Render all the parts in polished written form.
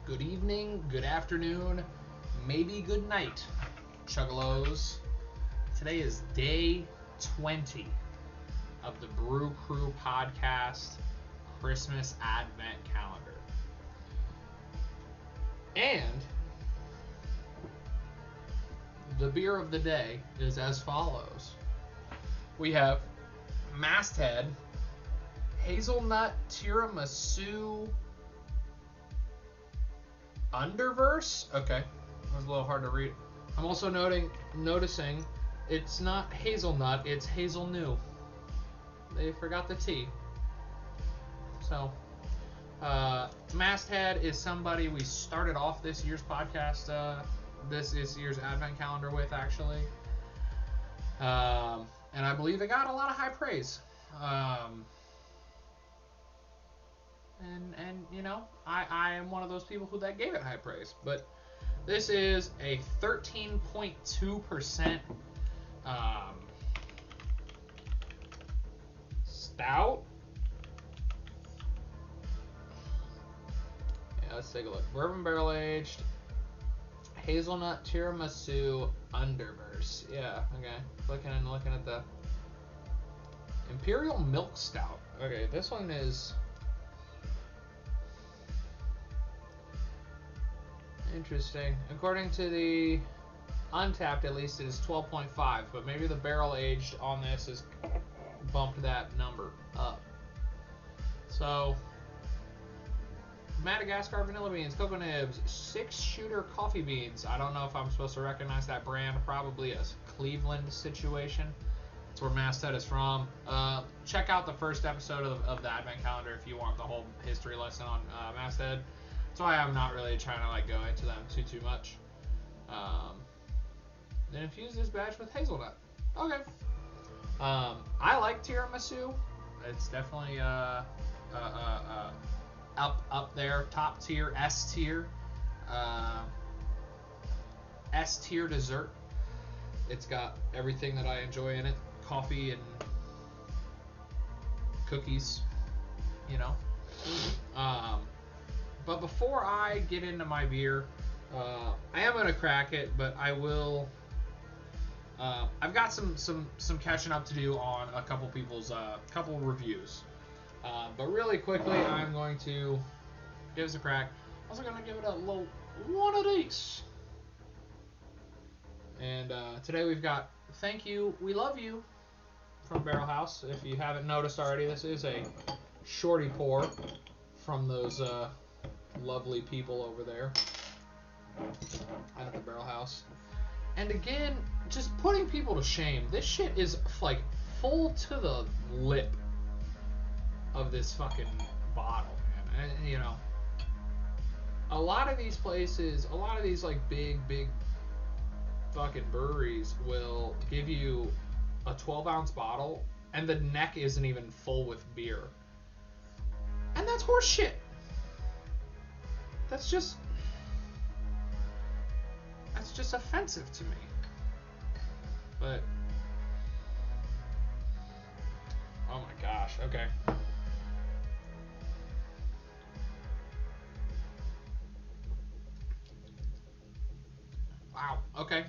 good evening, good afternoon, maybe good night, Chuggalos. Today is day 20 of the Brew Crew podcast Christmas Advent calendar. And the beer of the day is as follows. We have Masthead Hzlnut Tiramisu Underverse. Okay, that was a little hard to read. I'm also noticing it's not hazelnut, it's hazelnut. They forgot the T. So, Masthead is somebody we started off this year's podcast, this year's Advent calendar with, actually. And I believe it got a lot of high praise. And you know, I am one of those people that gave it high praise. But this is a 13.2% stout. Yeah, let's take a look. Bourbon barrel aged hazelnut tiramisu Underverse. Yeah, okay. Looking at the Imperial Milk Stout. Okay, this one is interesting. According to the Untapped, at least, it is 12.5, but maybe the barrel aged on this has bumped that number up. So, Madagascar vanilla beans, cocoa nibs, 6-shooter coffee beans. I don't know if I'm supposed to recognize that brand. Probably a Cleveland situation. That's where Masthead is from. Check out the first episode of the Advent calendar if you want the whole history lesson on Masthead. That's why I'm not really trying to go into them too much. Then infuse this batch with hazelnut. Okay. I like tiramisu. It's definitely up there, top tier, S tier dessert. It's got everything that I enjoy in it: coffee and cookies, you know. But before I get into my beer, I am gonna crack it, but I will. I've got some catching up to do on a couple people's couple reviews. But really quickly, I'm going to give this a crack. I'm also gonna give it a little one of these. And today we've got "Thank You, We Love You" from Barrel House. If you haven't noticed already, this is a shorty pour from those lovely people over there at the Barrel House. And again, just putting people to shame. This shit is full to the lip of this fucking bottle, man. And, you know, a lot of these places, a lot of these big fucking breweries will give you a 12-ounce bottle and the neck isn't even full with beer. And that's horse shit. That's just offensive to me. But oh my gosh, okay. Wow, okay.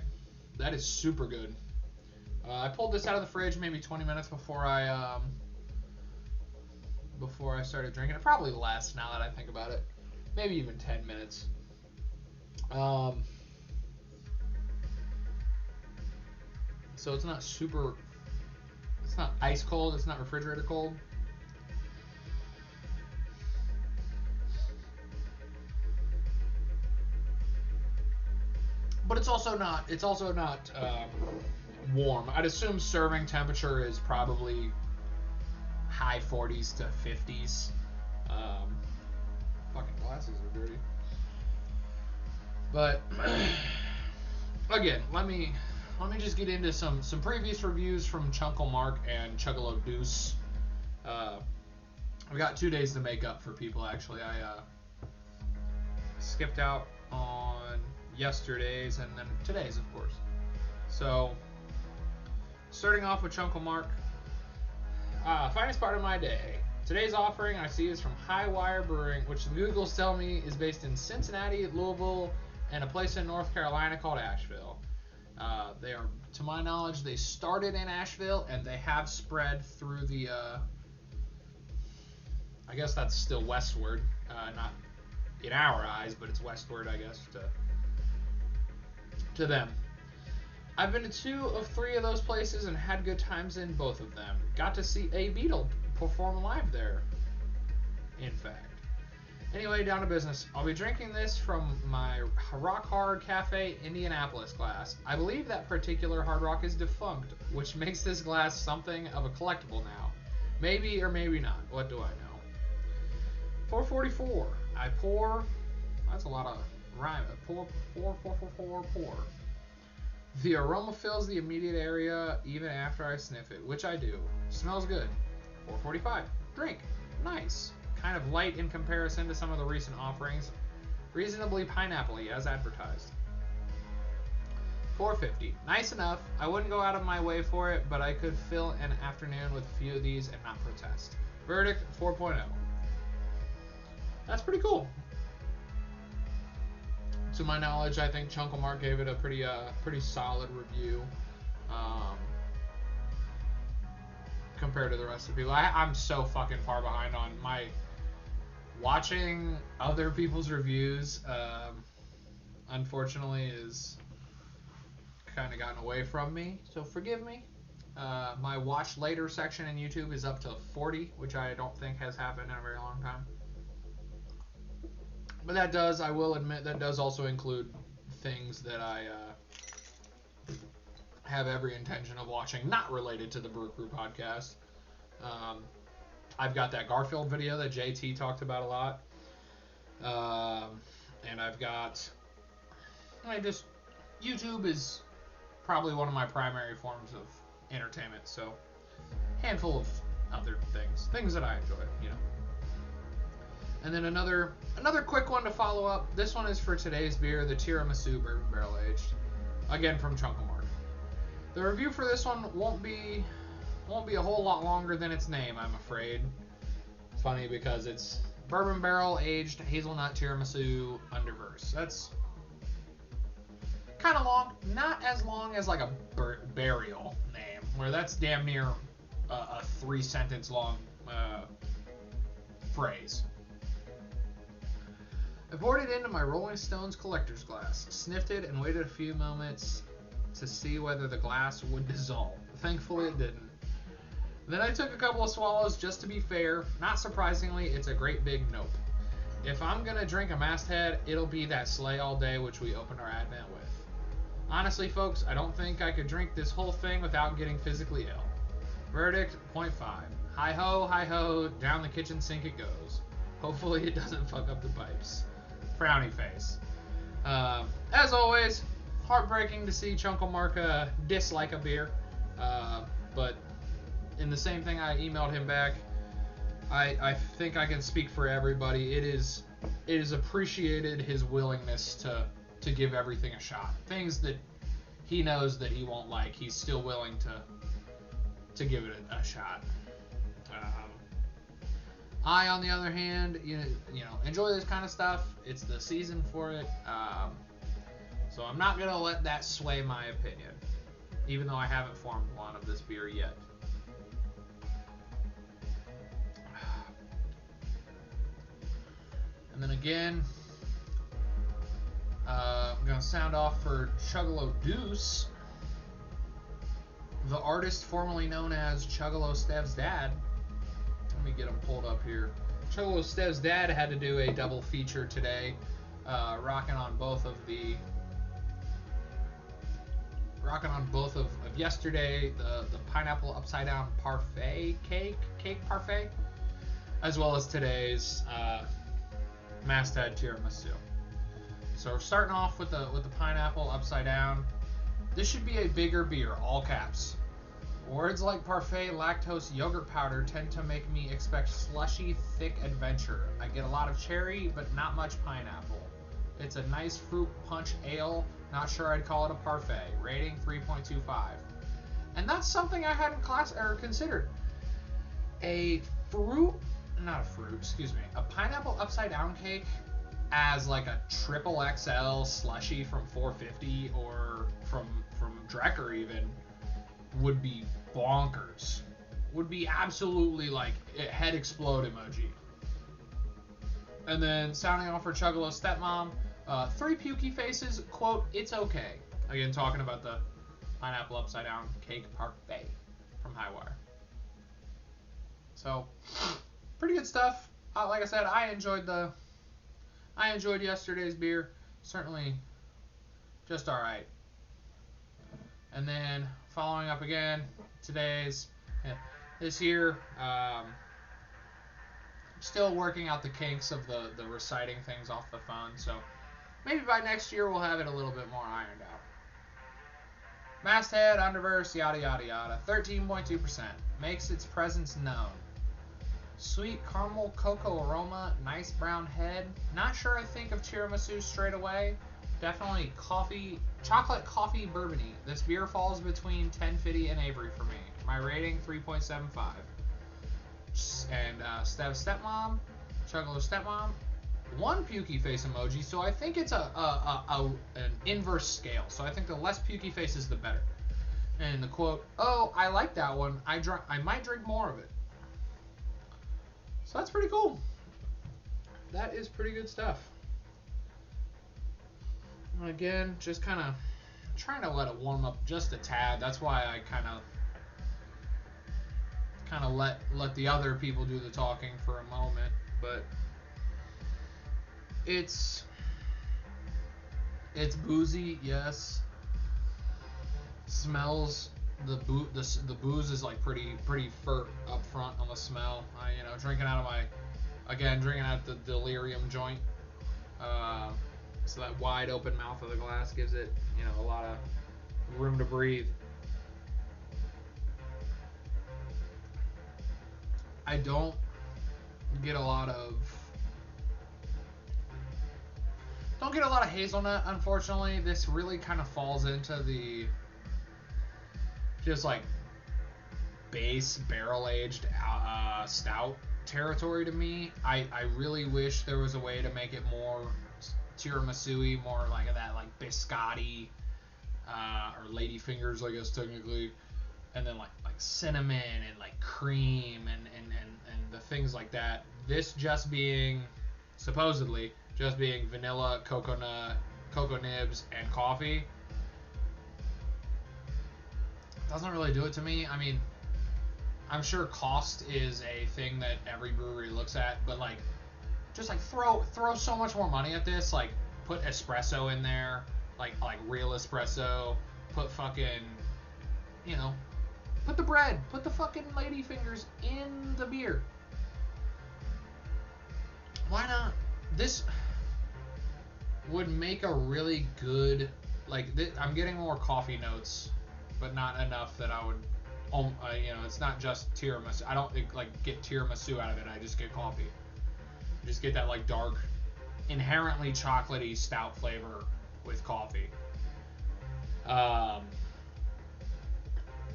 That is super good. I pulled this out of the fridge maybe 20 minutes before I started drinking it. Probably less now that I think about it. Maybe even 10 minutes. So it's not it's not ice cold, it's not refrigerator cold. But it's also not warm. I'd assume serving temperature is probably high 40s to 50s. Fucking glasses are dirty. But again, let me just get into some previous reviews from Chunkle Mark and Chuggalo Deuce. I've got 2 days to make up for people, actually. I skipped out on yesterday's and then today's, of course. So, starting off with Chunkle Mark. Finest part of my day. Today's offering I see is from High Wire Brewing, which the Googles tell me is based in Cincinnati, Louisville, and a place in North Carolina called Asheville. They are, to my knowledge, they started in Asheville and they have spread through the, I guess that's still westward, not in our eyes, but it's westward, I guess, to them. I've been to 2 of 3 of those places and had good times in both of them. Got to see a Beatle perform live there, in fact. Anyway, down to business. I'll be drinking this from my Rock Hard Cafe Indianapolis glass. I believe that particular Hard Rock is defunct, which makes this glass something of a collectible now. Maybe or maybe not. What do I know? 444. I pour. That's a lot of rhyme. Pour. The aroma fills the immediate area even after I sniff it, which I do. Smells good. 445. Drink. Nice. Kind of light in comparison to some of the recent offerings. Reasonably pineapple-y as advertised. 450. Nice enough. I wouldn't go out of my way for it, but I could fill an afternoon with a few of these and not protest. Verdict 4.0. That's pretty cool. To my knowledge, I think Chunkelmark gave it a pretty solid review compared to the rest of the people. I'm so fucking far behind on my watching other people's reviews. Unfortunately, is kind of gotten away from me, so forgive me. My watch later section in YouTube is up to 40, which I don't think has happened in a very long time. But that does, I will admit, that does also include things that I have every intention of watching, not related to the Brew Crew podcast. I've got that Garfield video that JT talked about a lot. And I've got, YouTube is probably one of my primary forms of entertainment, so handful of other things that I enjoy, you know. And then another quick one to follow up. This one is for today's beer, the Tiramisu Bourbon Barrel Aged, again from Chunkelmark. The review for this one won't be a whole lot longer than its name, I'm afraid. It's funny because it's Bourbon Barrel Aged Hazelnut Tiramisu Underverse. That's kind of long, not as long as like a burial name, where that's damn near a 3-sentence long phrase. I poured it into my Rolling Stones collector's glass, sniffed it, and waited a few moments to see whether the glass would dissolve. Thankfully, it didn't. Then I took a couple of swallows just to be fair. Not surprisingly, it's a great big nope. If I'm going to drink a Masthead, it'll be that Slay All Day which we opened our Advent with. Honestly, folks, I don't think I could drink this whole thing without getting physically ill. Verdict, 0.5. Hi-ho, down the kitchen sink it goes. Hopefully it doesn't fuck up the pipes. Frowny face. As always, heartbreaking to see Chunkelmark dislike a beer. But in the same thing I emailed him back, I think I can speak for everybody. It is appreciated his willingness to give everything a shot. Things that he knows that he won't like, he's still willing to give it a shot. I, on the other hand, you know, enjoy this kind of stuff. It's the season for it. So I'm not going to let that sway my opinion, even though I haven't formed one of this beer yet. And then again, I'm going to sound off for Chuggalo Deuce, the artist formerly known as Chuggalo Stev's dad. Let me get him pulled up here. Chuggalo Stev's dad had to do a double feature today, rocking on both of yesterday, the pineapple upside down parfait cake parfait, as well as today's Masthead tiramisu. So we're starting off with the pineapple upside down. This should be a bigger beer, all caps. Words like parfait, lactose, yogurt powder tend to make me expect slushy, thick adventure. I get a lot of cherry, but not much pineapple. It's a nice fruit punch ale. Not sure I'd call it a parfait. Rating 3.25. And that's something I hadn't considered. A fruit not a fruit, excuse me, a pineapple upside down cake as like a triple XL slushy from 450 or from Drecker even would be bonkers. Would be absolutely like head explode emoji. And then sounding off for Chuggalo Stepmom, 3 pukey faces, quote, it's okay. Again, talking about the pineapple upside down cake parfait from Highwire. So, pretty good stuff. Like I said, I enjoyed yesterday's beer. Certainly, just all right. And then following up again, this year, still working out the kinks of the reciting things off the phone. So maybe by next year we'll have it a little bit more ironed out. Masthead, Underverse, yada yada yada. 13.2%. Makes its presence known. Sweet caramel cocoa aroma, nice brown head. Not sure I think of tiramisu straight away. Definitely chocolate coffee bourbony. This beer falls between 1050 and Avery for me. My rating 3.75. And Stev Stepmom, Chuggalo Stepmom, 1 pukey face emoji. So I think it's an inverse scale. So I think the less pukey faces, the better. And the quote, oh, I like that one. I might drink more of it. So that's pretty cool. That is pretty good stuff. Again, just kind of trying to let it warm up just a tad. That's why I kind of let the other people do the talking for a moment. But it's boozy, yes. Smells the booze is like pretty up front on the smell. Drinking out the delirium joint. So that wide open mouth of the glass gives it, a lot of room to breathe. I don't get a lot of hazelnut, unfortunately. This really kind of falls into the just like base barrel-aged stout territory to me. I really wish there was a way to make it more tiramisu-y, more like that like biscotti or ladyfingers, I guess technically, and then like cinnamon and like cream and the things like that. This supposedly just being vanilla, cocoa nibs, and coffee doesn't really do it to me. I mean, I'm sure cost is a thing that every brewery looks at, but like, just like throw so much more money at this. Like, put espresso in there, like real espresso. Put fucking, put the bread, put the fucking ladyfingers in the beer. Why not? This would make a really good, I'm getting more coffee notes, but not enough that I would, it's not just tiramisu. I don't get tiramisu out of it. I just get coffee. Just get that dark, inherently chocolatey stout flavor with coffee.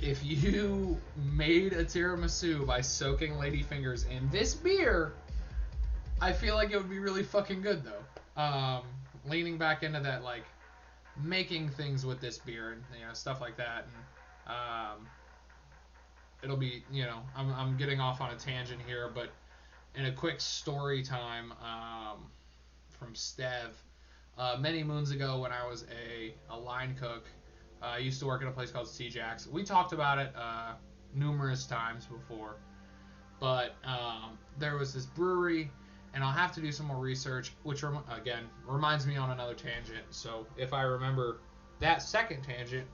If you made a tiramisu by soaking ladyfingers in this beer, I feel like it would be really fucking good though. Leaning back into that making things with this beer and stuff like that, and it'll be I'm getting off on a tangent here, but in a quick story time from Stev, many moons ago when I was a line cook, I used to work at a place called C Jack's. We talked about it numerous times before, but there was this brewery, and I'll have to do some more research, which again reminds me on another tangent. So if I remember that second tangent,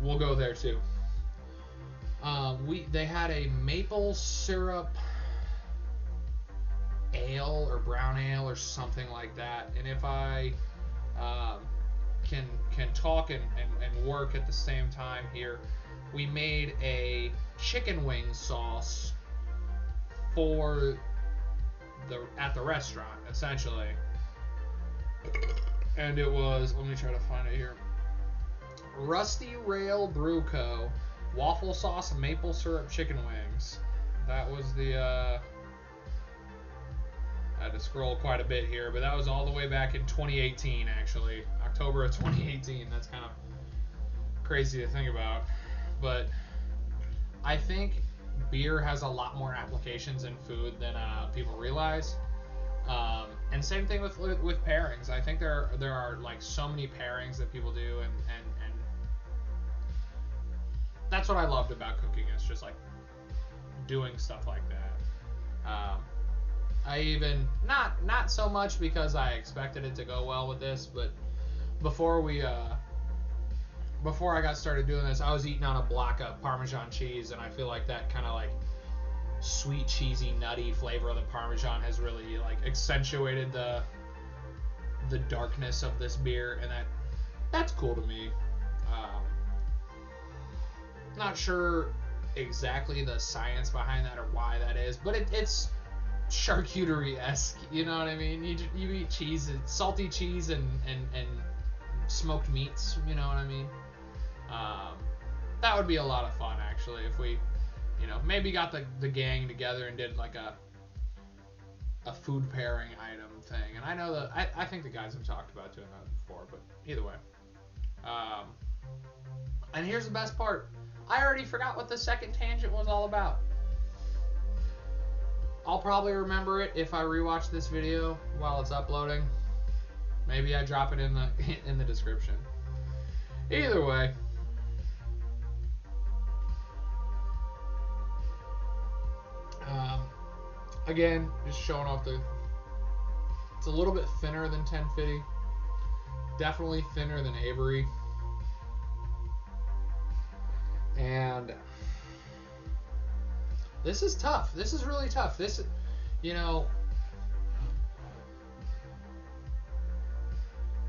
we'll go there too. They had a maple syrup ale or brown ale or something like that, and if I can talk and work at the same time here, we made a chicken wing sauce at the restaurant essentially, and it was, let me try to find it here, Rusty Rail Brew Co. waffle sauce maple syrup chicken wings. That was the, I had to scroll quite a bit here, but that was all the way back in 2018, actually. October of 2018. That's kind of crazy to think about. But I think beer has a lot more applications in food than people realize. And same thing with pairings. I think there are like so many pairings that people do, and that's what I loved about cooking. It's just like doing stuff like that. I even not so much because I expected it to go well with this, but before I got started doing this, I was eating on a block of Parmesan cheese, and I feel like that kind of like sweet, cheesy, nutty flavor of the Parmesan has really like accentuated the darkness of this beer, and that's cool to me. Not sure exactly the science behind that or why that is, but it's charcuterie-esque. You know what I mean? You eat cheese, salty cheese, and smoked meats. You know what I mean? That would be a lot of fun, actually, if we, maybe got the gang together and did like a food pairing item thing. And I know that I think the guys have talked about doing that before, but either way. And here's the best part. I already forgot what the second tangent was all about. I'll probably remember it if I rewatch this video while it's uploading. Maybe I drop it in the description. Either way. Again, just showing off it's a little bit thinner than 1050. Definitely thinner than Avery. And this is tough. This is really tough. This,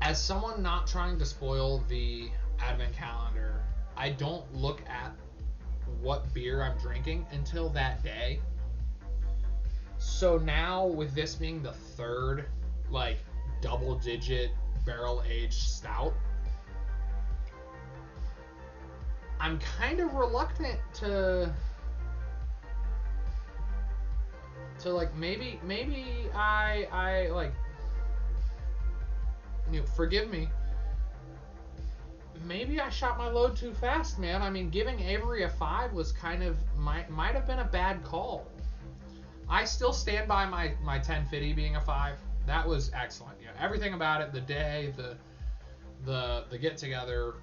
as someone not trying to spoil the Advent calendar, I don't look at what beer I'm drinking until that day. So now, with this being the third, like, double-digit barrel-aged stout, I'm kind of reluctant to like, maybe I like, forgive me, maybe I shot my load too fast, man. I mean, giving Avery a 5 was kind of, might have been a bad call. I still stand by my 1050 being a 5. That was excellent. Everything about it, the day, the get together,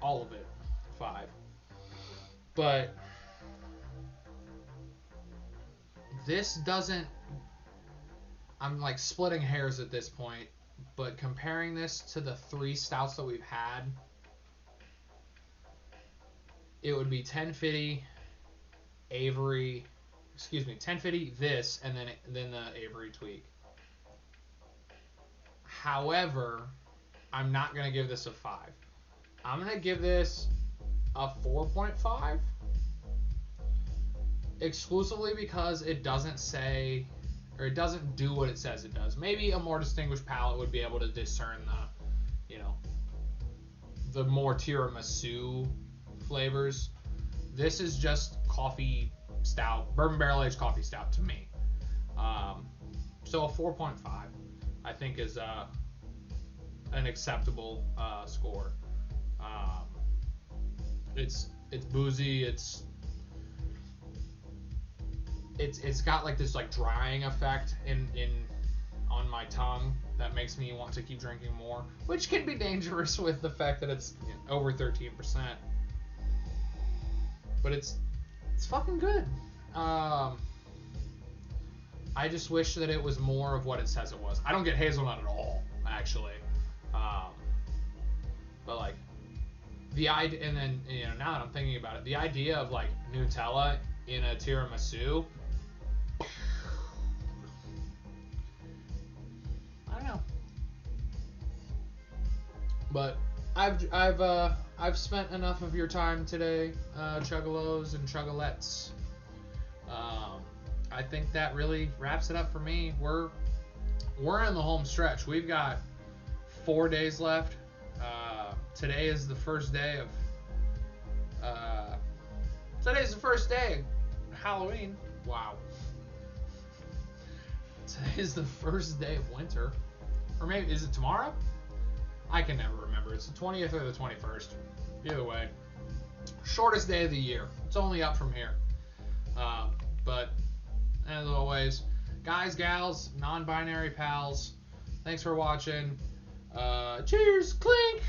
all of it, 5. But this doesn't, I'm like splitting hairs at this point, but comparing this to the 3 stouts that we've had, it would be 1050, Avery, 1050, this, and then the Avery tweak. However, I'm not going to give this a 5. I'm going to give this a 4.5, exclusively because it doesn't say, or it doesn't do what it says it does. Maybe a more distinguished palate would be able to discern the more tiramisu flavors. This is just coffee stout, bourbon barrel aged coffee stout to me. So a 4.5, I think, is an acceptable score. It's boozy. It's got like this like drying effect on my tongue that makes me want to keep drinking more, which can be dangerous with the fact that it's over 13%. But it's fucking good. I just wish that it was more of what it says it was. I don't get hazelnut at all, actually. But like the idea, and then now that I'm thinking about it, the idea of like Nutella in a tiramisu, I don't know. But I've spent enough of your time today, Chuggalos and Chuggalettes. I think that really wraps it up for me. We're in the home stretch. We've got 4 days left. Today is the first day of Halloween. Wow. Today's the first day of winter. Or maybe, is it tomorrow? I can never remember. It's the 20th or the 21st. Either way. Shortest day of the year. It's only up from here. But, as always, guys, gals, non-binary pals, thanks for watching. Cheers! Clink!